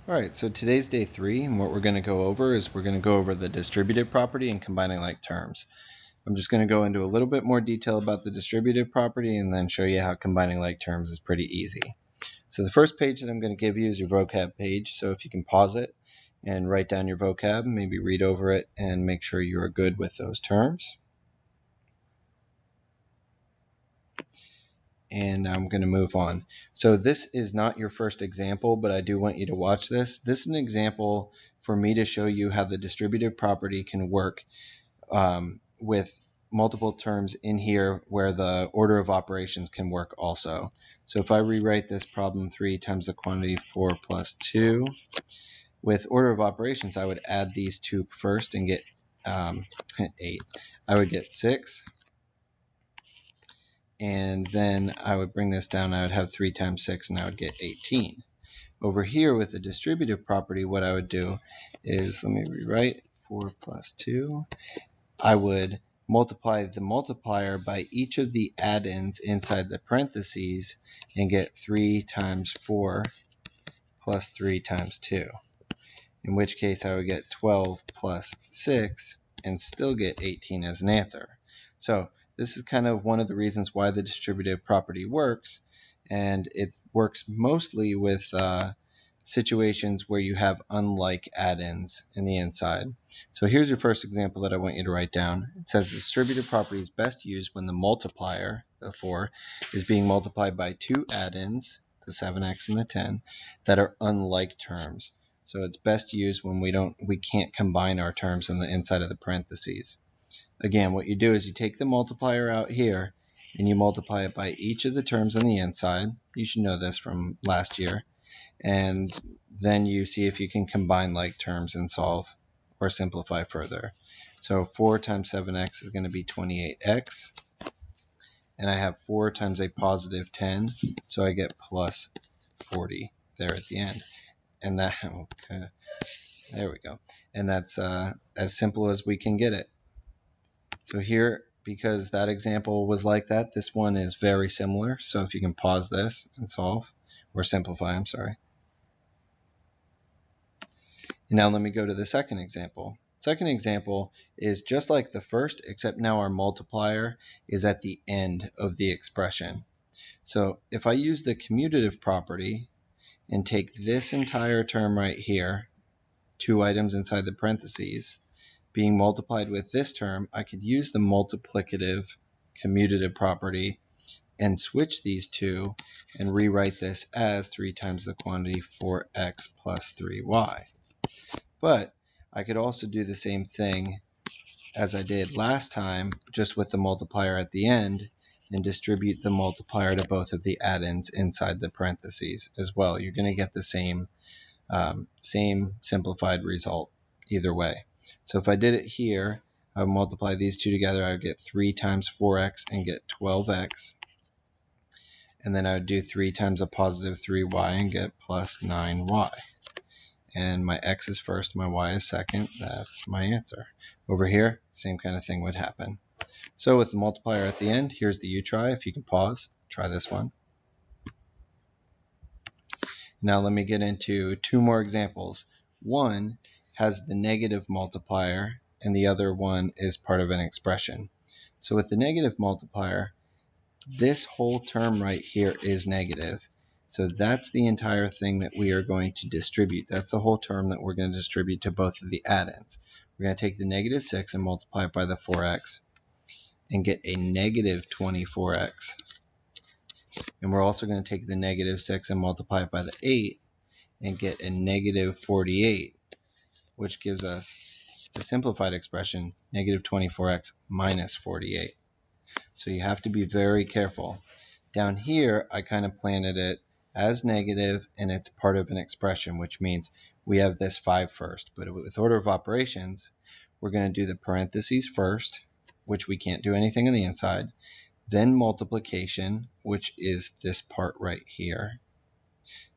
Alright, so today's day 3, and what we're going to go over is we're going to go over the distributive property and combining like terms. I'm just going to go into a little bit more detail about the distributive property and then show you how combining like terms is pretty easy. So the first page that I'm going to give you is your vocab page, so if you can pause it and write down your vocab, maybe read over it and make sure you are good with those terms. And I'm going to move on. So this is not your first example, but I do want you to watch this. This is an example for me to show you how the distributive property can work with multiple terms in here where the order of operations can work also. So if I rewrite this problem 3 times the quantity 4 plus 2, with order of operations, I would add these two first and get 8. I would get 6. And then I would bring this down. I would have 3 times 6, and I would get 18. Over here with the distributive property, what I would do is, let me rewrite, 4 plus 2. I would multiply the multiplier by each of the add-ins inside the parentheses and get 3 times 4 plus 3 times 2. In which case I would get 12 plus 6 and still get 18 as an answer. So this is kind of one of the reasons why the distributive property works, and it works mostly with situations where you have unlike add-ins in the inside. So here's your first example that I want you to write down. It says the distributive property is best used when the multiplier, the 4, is being multiplied by two add-ins, the 7x and the 10, that are unlike terms. So it's best used when we can't combine our terms in the inside of the parentheses. Again, what you do is you take the multiplier out here and you multiply it by each of the terms on the inside. You should know this from last year. And then you see if you can combine like terms and solve or simplify further. So 4 times 7x is going to be 28x. And I have 4 times a positive 10, so I get plus 40 there at the end. And that, okay, there we go. And that's as simple as we can get it. So here, because that example was like that, this one is very similar. So if you can pause this and solve, or simplify, I'm sorry. And now let me go to the second example. Second example is just like the first, except now our multiplier is at the end of the expression. So if I use the commutative property and take this entire term right here, two items inside the parentheses, being multiplied with this term, I could use the multiplicative commutative property and switch these two and rewrite this as 3 times the quantity 4x plus 3y. But I could also do the same thing as I did last time, just with the multiplier at the end, and distribute the multiplier to both of the add-ins inside the parentheses as well. You're going to get the same simplified result either way. So if I did it here, I would multiply these two together. I would get 3 times 4x and get 12x. And then I would do 3 times a positive 3y and get plus 9y. And my x is first, my y is second. That's my answer. Over here, same kind of thing would happen. So with the multiplier at the end, here's the you try. If you can pause, try this one. Now let me get into two more examples. One has the negative multiplier, and the other one is part of an expression. So with the negative multiplier, this whole term right here is negative. So that's the entire thing that we are going to distribute. That's the whole term that we're going to distribute to both of the add-ins. We're going to take the negative 6 and multiply it by the 4x and get a negative 24x. And we're also going to take the negative 6 and multiply it by the 8 and get a negative 48, which gives us the simplified expression, negative 24x minus 48. So you have to be very careful. Down here, I kind of planted it as negative, and it's part of an expression, which means we have this 5 first. But with order of operations, we're going to do the parentheses first, which we can't do anything on the inside, then multiplication, which is this part right here,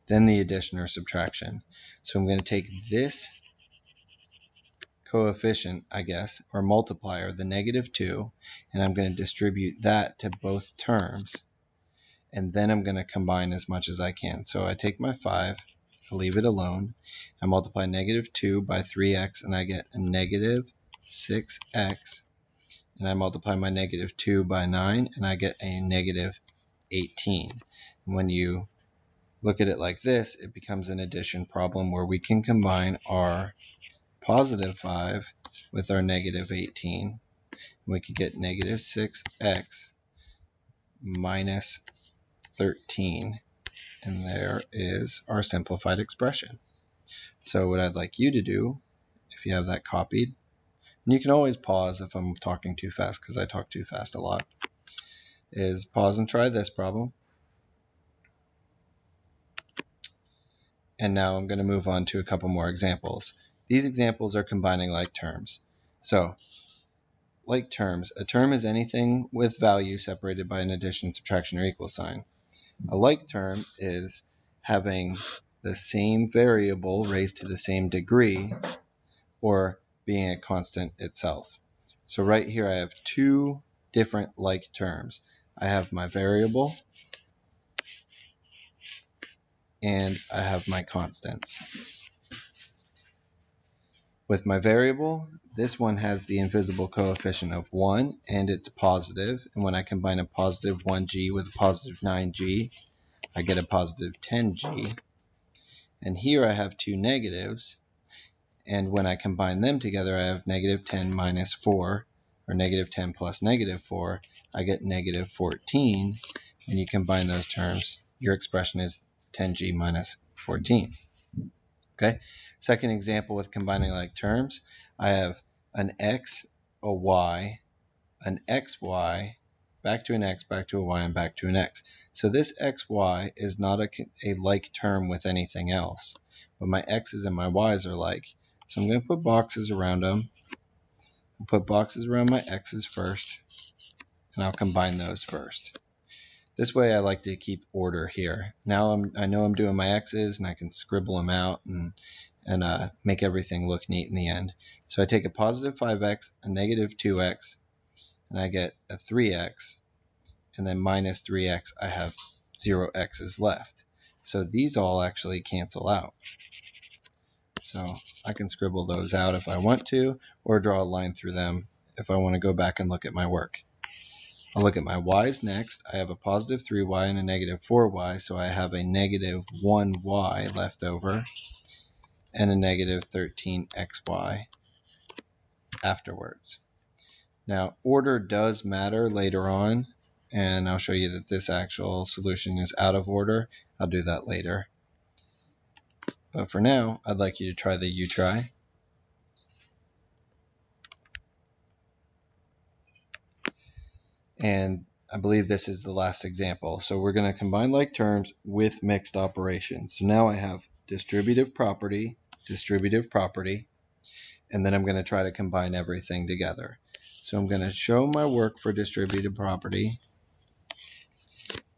then the addition or subtraction. So I'm going to take this coefficient, I guess, or multiplier, the negative 2, and I'm going to distribute that to both terms. And then I'm going to combine as much as I can. So I take my 5, I leave it alone, I multiply -2 by 3x and I get a -6x. And I multiply my -2 by 9 and I get a -18. And when you look at it like this, it becomes an addition problem where we can combine our +5 with our -18. We could get -6x minus 13. And there is our simplified expression. So what I'd like you to do, if you have that copied, and you can always pause if I'm talking too fast because I talk too fast a lot, is pause and try this problem. And now I'm going to move on to a couple more examples. These examples are combining like terms. So, like terms, a term is anything with value separated by an addition, subtraction, or equal sign. A like term is having the same variable raised to the same degree or being a constant itself. So right here I have two different like terms. I have my variable and I have my constants. With my variable, this one has the invisible coefficient of 1 and it's positive. And when I combine a positive 1g with a positive 9g, I get a positive 10g. And here I have two negatives, and when I combine them together, I have -10 minus 4, or -10 plus -4. I get -14. And you combine those terms, your expression is 10g minus 14. Okay. Second example with combining like terms, I have an x, a y, an xy, back to an x, back to a y, and back to an x. So this xy is not a like term with anything else, but my x's and my y's are like. So I'm going to put boxes around them. I'll put boxes around my x's first, and I'll combine those first. This way I like to keep order here. Now I know I'm doing my x's, and I can scribble them out and make everything look neat in the end. So I take a positive 5x, a negative 2x, and I get a 3x, and then minus 3x, I have 0 x's left. So these all actually cancel out. So I can scribble those out if I want to, or draw a line through them if I want to go back and look at my work. I'll look at my y's next. I have a positive 3y and a negative 4y, so I have a negative 1y left over, and a negative 13xy afterwards. Now, order does matter later on, and I'll show you that this actual solution is out of order. I'll do that later. But for now, I'd like you to try the U-try. And I believe this is the last example. So we're going to combine like terms with mixed operations. So now I have distributive property, and then I'm going to try to combine everything together. So I'm going to show my work for distributive property,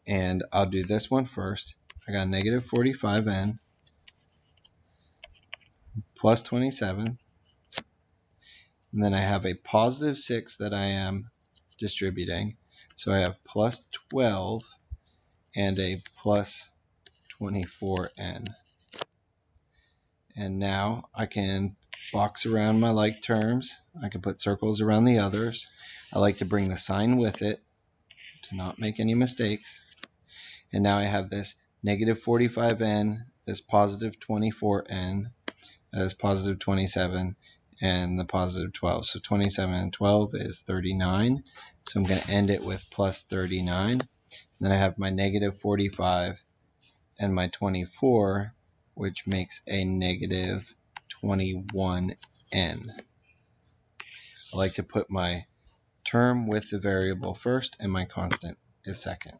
and I'll do this one first. I got negative 45n plus 27, and then I have a positive 6 that I am distributing. So I have plus 12 and a plus 24n. And now I can box around my like terms. I can put circles around the others. I like to bring the sign with it to not make any mistakes. And now I have this negative 45n, this positive 24n, this positive 27, and the positive 12. So 27 and 12 is 39. So I'm going to end it with plus 39. Then I have my negative 45 and my 24, which makes a negative 21n. I like to put my term with the variable first and my constant is second.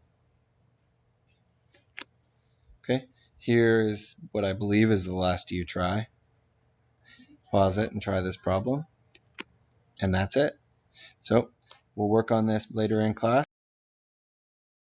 Okay, here's what I believe is the last U-try. Pause it and try this problem. And that's it. So we'll work on this later in class.